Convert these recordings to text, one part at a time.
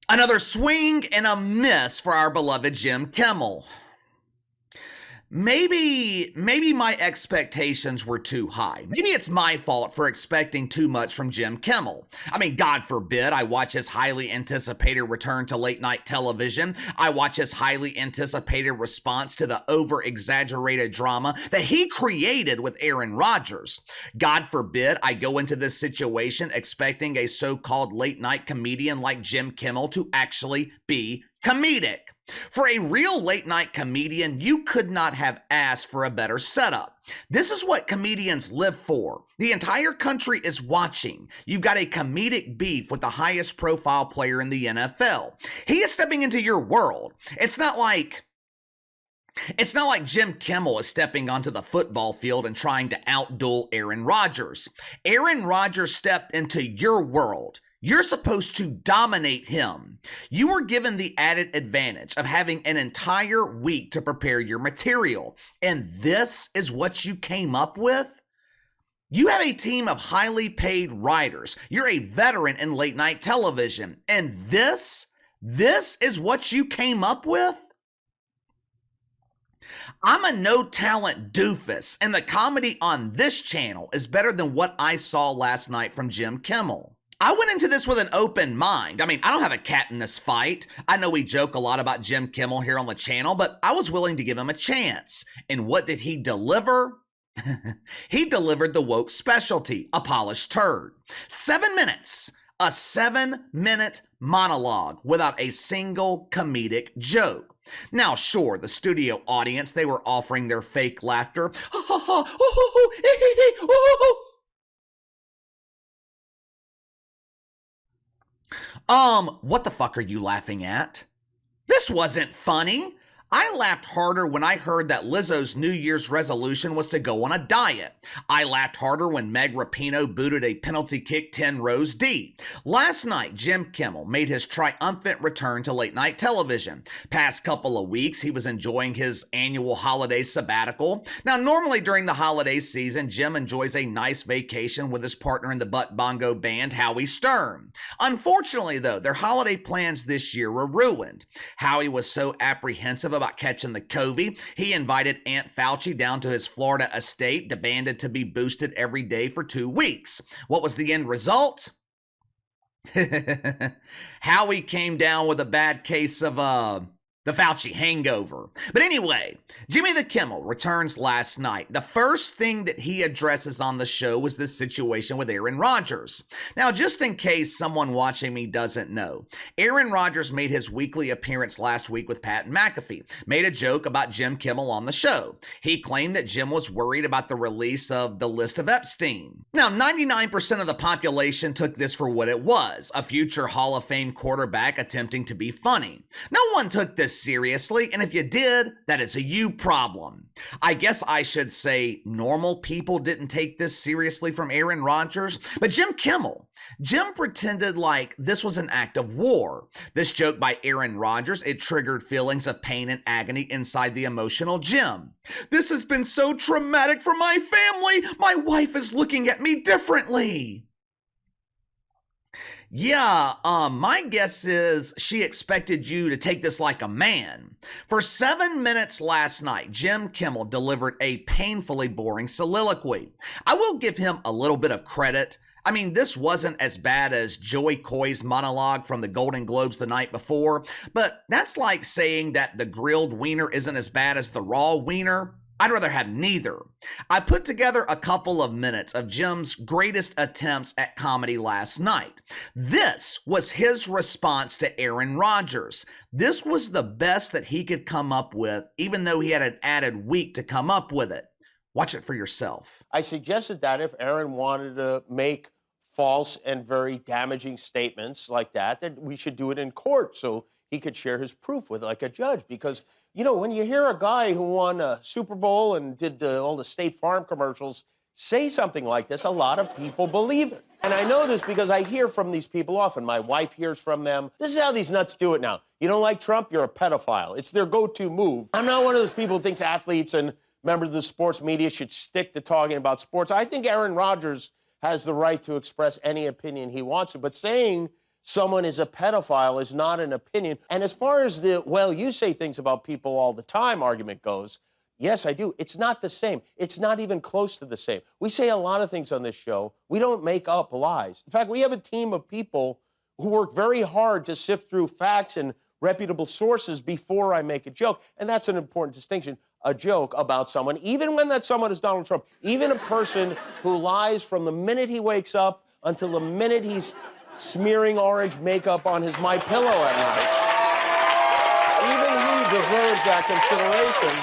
Another swing and a miss for our beloved Jim Kimmel. Maybe my expectations were too high. Maybe it's my fault for expecting too much from Jim Kimmel. I mean, God forbid I watch his highly anticipated return to late night television. I watch his highly anticipated response to the over-exaggerated drama that he created with Aaron Rodgers. God forbid I go into this situation expecting a so-called late night comedian like Jim Kimmel to actually be comedic. For a real late night comedian, you could not have asked for a better setup. This is what comedians live for. The entire country is watching. You've got a comedic beef with the highest profile player in the NFL. He is stepping into your world. It's not like Jim Kimmel is stepping onto the football field and trying to outduel Aaron Rodgers. Aaron Rodgers stepped into your world. You're supposed to dominate him. You were given the added advantage of having an entire week to prepare your material. And this is what you came up with? You have a team of highly paid writers. You're a veteran in late night television. And this is what you came up with? I'm a no-talent doofus, and the comedy on this channel is better than what I saw last night from Jim Kimmel. I went into this with an open mind. I mean, I don't have a cat in this fight. I know we joke a lot about Jim Kimmel here on the channel, but I was willing to give him a chance. And what did he deliver? He delivered the woke specialty, a polished turd. 7 minutes, a 7-minute monologue without a single comedic joke. Now, sure, the studio audience, they were offering their fake laughter. What the fuck are you laughing at? This wasn't funny. I laughed harder when I heard that Lizzo's New Year's resolution was to go on a diet. I laughed harder when Meg Rapinoe booted a penalty kick 10 rows deep. Last night, Jim Kimmel made his triumphant return to late night television. Past couple of weeks, he was enjoying his annual holiday sabbatical. Now, normally during the holiday season, Jim enjoys a nice vacation with his partner in the butt bongo band, Howie Stern. Unfortunately, though, their holiday plans this year were ruined. Howie was so apprehensive about catching the COVID, he invited Aunt Fauci down to his Florida estate, demanded to be boosted every day for 2 weeks. What was the end result? Howie came down with a bad case of the Fauci hangover. But anyway, Jimmy the Kimmel returns last night. The first thing that he addresses on the show was this situation with Aaron Rodgers. Now, just in case someone watching me doesn't know, Aaron Rodgers made his weekly appearance last week with Pat McAfee, made a joke about Jim Kimmel on the show. He claimed that Jim was worried about the release of the list of Epstein. Now, 99% of the population took this for what it was, a future Hall of Fame quarterback attempting to be funny. No one took this seriously, and if you did, that is a you problem. I guess I should say normal people didn't take this seriously from Aaron Rodgers, but Jim pretended like this was an act of war. This joke by Aaron Rodgers, it triggered feelings of pain and agony inside the emotional Jim. This has been so traumatic for my family. My wife is looking at me differently. Yeah, my guess is she expected you to take this like a man. For 7 minutes last night, Jim Kimmel delivered a painfully boring soliloquy. I will give him a little bit of credit. I mean, this wasn't as bad as Joey Coy's monologue from the Golden Globes the night before, but that's like saying that the grilled wiener isn't as bad as the raw wiener. I'd rather have neither. I put together a couple of minutes of Jim's greatest attempts at comedy last night. This was his response to Aaron Rodgers. This was the best that he could come up with, even though he had an added week to come up with it. Watch it for yourself. I suggested that if Aaron wanted to make false and very damaging statements like that we should do it in court so he could share his proof with like a judge. Because, you know, when you hear a guy who won a Super Bowl and did all the State Farm commercials say something like this, a lot of people believe it. And I know this because I hear from these people often. My wife hears from them. This is how these nuts do it now. You don't like Trump, you're a pedophile. It's their go-to move. I'm not one of those people who thinks athletes and members of the sports media should stick to talking about sports. I think Aaron Rodgers has the right to express any opinion he wants to, but saying someone is a pedophile is not an opinion. And as far as the, well, you say things about people all the time argument goes, yes, I do. It's not the same. It's not even close to the same. We say a lot of things on this show. We don't make up lies. In fact, we have a team of people who work very hard to sift through facts and reputable sources before I make a joke. And that's an important distinction. A joke about someone, even when that someone is Donald Trump, even a person who lies from the minute he wakes up until the minute he's smearing orange makeup on his My Pillow at night, even he deserves that consideration.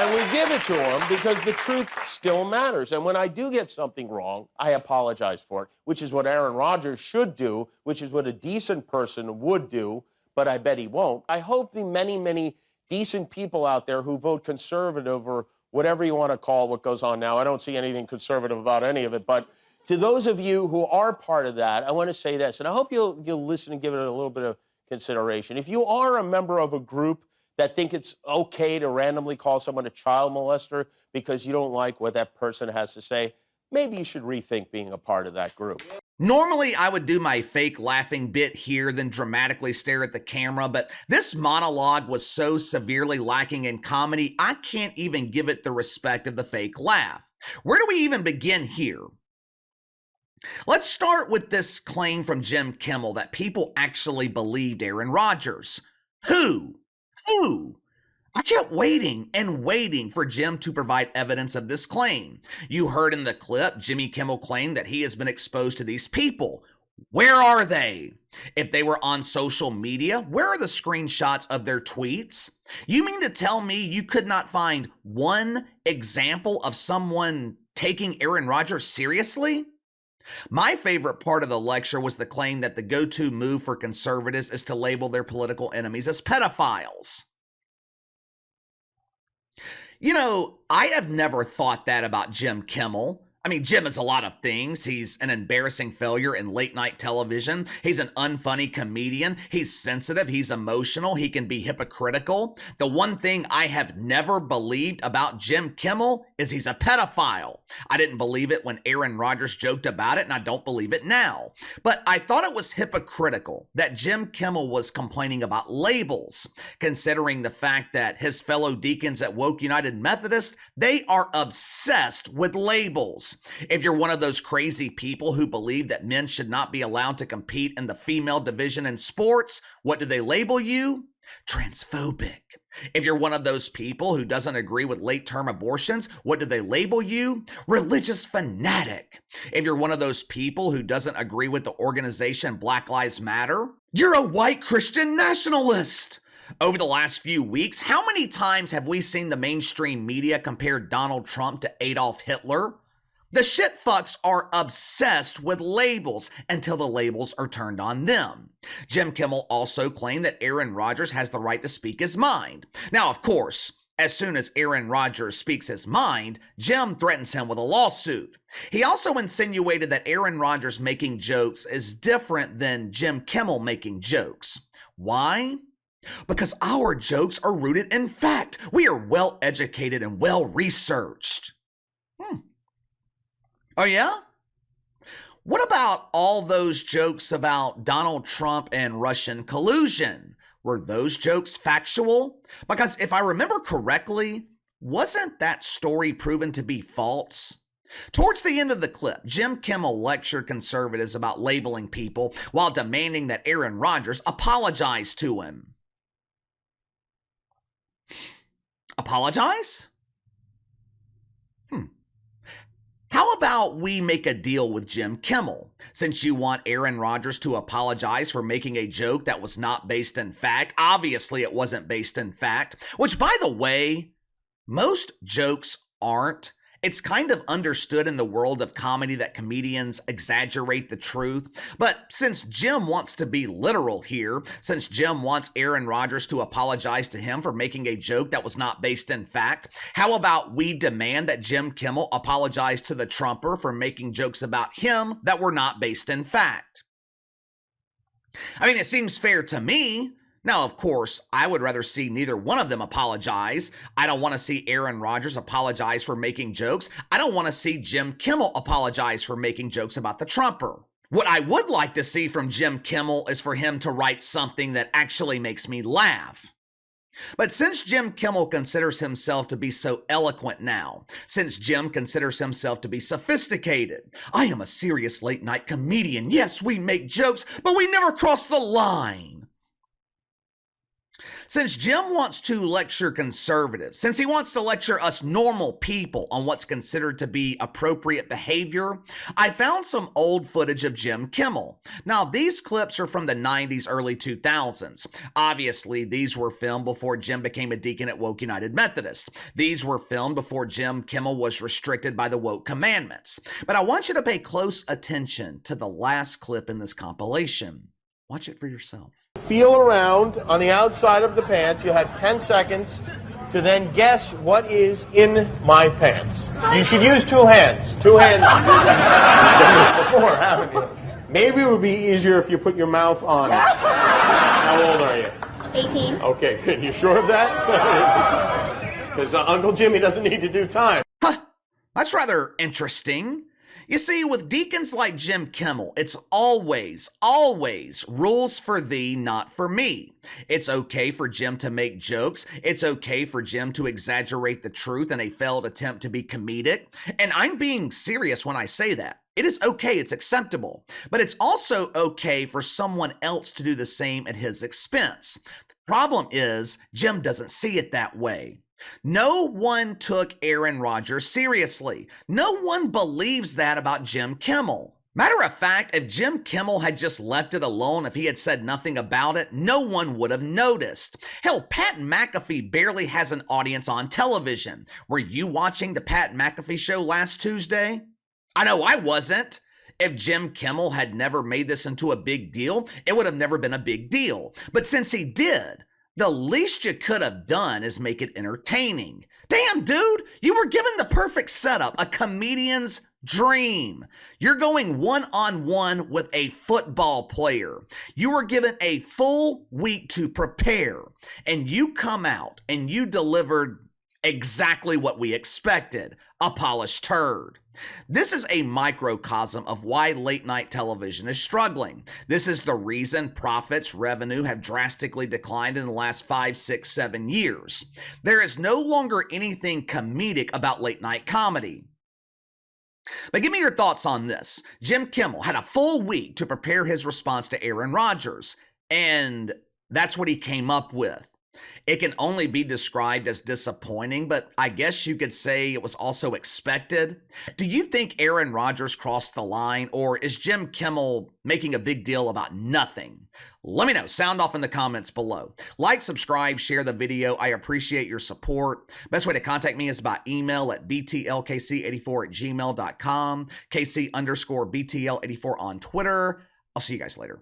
And we give it to him because the truth still matters. And when I do get something wrong, I apologize for it, which is what Aaron Rodgers should do, which is what a decent person would do, but I bet he won't. I hope the many, many decent people out there who vote conservative or whatever you want to call what goes on now, I don't see anything conservative about any of it, but to those of you who are part of that, I want to say this, and I hope you'll listen and give it a little bit of consideration. If you are a member of a group that think it's okay to randomly call someone a child molester because you don't like what that person has to say, maybe you should rethink being a part of that group. Normally, I would do my fake laughing bit here, then dramatically stare at the camera, but this monologue was so severely lacking in comedy, I can't even give it the respect of the fake laugh. Where do we even begin here? Let's start with this claim from Jim Kimmel that people actually believed Aaron Rodgers. Who? I kept waiting and waiting for Jim to provide evidence of this claim. You heard in the clip, Jimmy Kimmel claimed that he has been exposed to these people. Where are they? If they were on social media, where are the screenshots of their tweets? You mean to tell me you could not find one example of someone taking Aaron Rodgers seriously? My favorite part of the lecture was the claim that the go-to move for conservatives is to label their political enemies as pedophiles. You know, I have never thought that about Jim Kimmel. I mean, Jim is a lot of things. He's an embarrassing failure in late night television. He's an unfunny comedian. He's sensitive. He's emotional. He can be hypocritical. The one thing I have never believed about Jim Kimmel is he's a pedophile. I didn't believe it when Aaron Rodgers joked about it, and I don't believe it now. But I thought it was hypocritical that Jim Kimmel was complaining about labels, considering the fact that his fellow deacons at Woke United Methodist, they are obsessed with labels. If you're one of those crazy people who believe that men should not be allowed to compete in the female division in sports, what do they label you? Transphobic. If you're one of those people who doesn't agree with late-term abortions, what do they label you? Religious fanatic. If you're one of those people who doesn't agree with the organization Black Lives Matter, you're a white Christian nationalist. Over the last few weeks, how many times have we seen the mainstream media compare Donald Trump to Adolf Hitler? The shitfucks are obsessed with labels until the labels are turned on them. Jim Kimmel also claimed that Aaron Rodgers has the right to speak his mind. Now, of course, as soon as Aaron Rodgers speaks his mind, Jim threatens him with a lawsuit. He also insinuated that Aaron Rodgers making jokes is different than Jim Kimmel making jokes. Why? Because our jokes are rooted in fact. We are well educated and well researched. Oh, yeah? What about all those jokes about Donald Trump and Russian collusion? Were those jokes factual? Because if I remember correctly, wasn't that story proven to be false? Towards the end of the clip, Jim Kimmel lectured conservatives about labeling people while demanding that Aaron Rodgers apologize to him. Apologize? How about we make a deal with Jim Kimmel? Since you want Aaron Rodgers to apologize for making a joke that was not based in fact, obviously it wasn't based in fact, which by the way, most jokes aren't. It's kind of understood in the world of comedy that comedians exaggerate the truth. But since Jim wants to be literal here, since Jim wants Aaron Rodgers to apologize to him for making a joke that was not based in fact, how about we demand that Jim Kimmel apologize to the Trumper for making jokes about him that were not based in fact? I mean, it seems fair to me. Now, of course, I would rather see neither one of them apologize. I don't want to see Aaron Rodgers apologize for making jokes. I don't want to see Jim Kimmel apologize for making jokes about the Trumper. What I would like to see from Jim Kimmel is for him to write something that actually makes me laugh. But since Jim Kimmel considers himself to be so eloquent now, since Jim considers himself to be sophisticated, I am a serious late night comedian. Yes, we make jokes, but we never cross the line. Since Jim wants to lecture conservatives, since he wants to lecture us normal people on what's considered to be appropriate behavior, I found some old footage of Jim Kimmel. Now, these clips are from the 90s, early 2000s. Obviously, these were filmed before Jim became a deacon at Woke United Methodist. These were filmed before Jim Kimmel was restricted by the woke commandments. But I want you to pay close attention to the last clip in this compilation. Watch it for yourself. Feel around on the outside of the pants. You have 10 seconds to then guess what is in my pants. You should use two hands. Two hands. You've done this before, haven't you? Maybe it would be easier if you put your mouth on it. How old are you? 18. Okay, good. You sure of that? Because Uncle Jimmy doesn't need to do time. Huh, that's rather interesting. You see, with deacons like Jim Kimmel, it's always rules for thee, not for me. It's okay for Jim to make jokes. It's okay for Jim to exaggerate the truth in a failed attempt to be comedic. And I'm being serious when I say that. It is okay, it's acceptable. But it's also okay for someone else to do the same at his expense. The problem is, Jim doesn't see it that way. No one took Aaron Rodgers seriously. No one believes that about Jim Kimmel. Matter of fact, if Jim Kimmel had just left it alone, if he had said nothing about it, no one would have noticed. Hell, Pat McAfee barely has an audience on television. Were you watching the Pat McAfee show last Tuesday? I know I wasn't. If Jim Kimmel had never made this into a big deal, it would have never been a big deal. But since he did, the least you could have done is make it entertaining. Damn, dude, you were given the perfect setup, a comedian's dream. You're going one-on-one with a football player. You were given a full week to prepare, and you come out and you delivered exactly what we expected, a polished turd. This is a microcosm of why late night television is struggling. This is the reason profits, revenue have drastically declined in the last 5, 6, 7 years. There is no longer anything comedic about late night comedy. But give me your thoughts on this. Jim Kimmel had a full week to prepare his response to Aaron Rodgers, and that's what he came up with. It can only be described as disappointing, but I guess you could say it was also expected. Do you think Aaron Rodgers crossed the line, or is Jim Kimmel making a big deal about nothing? Let me know. Sound off in the comments below. Like, subscribe, share the video. I appreciate your support. Best way to contact me is by email at btlkc84@gmail.com, KC_BTL84 on Twitter. I'll see you guys later.